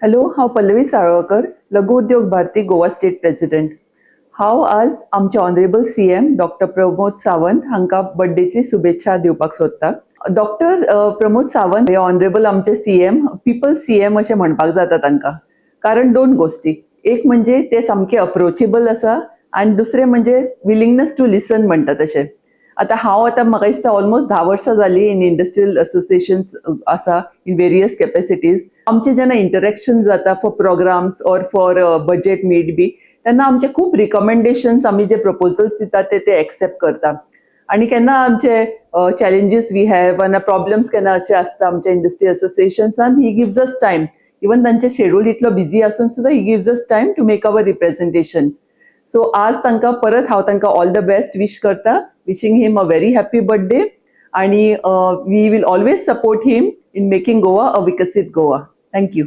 Hello, हांव पल्लवी साळवकर, लघु उद्योग भारती गोवा स्टेट प्रेसिडेंट. हांव आज आमचे honourable CM doctor Pramod Sawant हांकां बर्थडेची शुभेच्छा दिवपाक सोदता. डॉक्टर प्रमोद सावंत हे ऑनरेबल आमचे सीएम, पीपल सीएम अशें म्हणपाक जाता तांकां. कारण दोन गोष्टी. एक म्हणजे ते सामके अप्रोचेबल आसा आनी दुसरें म्हणजे विलिंगनेस टू लिसन म्हणटा तशें. आतां म्हाका दिसता ऑलमोस्ट 10 वर्सां जालीं इन इंडस्ट्रियल असोसिएशन्स आसा इन वेरियस कॅपेसिटीज. आमचे जेन्ना इंटरॅक्शन जाता for programmes or for budget meet बी, तेन्ना आमचे खूब रिकमेंडेशन्स आमी जे प्रपोजल्स दिता ते एक्सेप्ट करता. आनी केन्ना आमचे चॅलेंजीस वी हॅव आनी प्रॉब्लम्स केन्ना अशे आसता आमच्या इंडस्ट्री असोसिएशन्सान, he gives us time. Even तांचे शेड्यूल इतलो बिझी आसून सुद्दां he gives us time to make our representation. So आज तांकां परत हांव तांकां ऑल द बेस्ट विश करता, wishing him a very happy birthday. आणि we will always support him in making Goa a विकसीत गोवा. Thank you.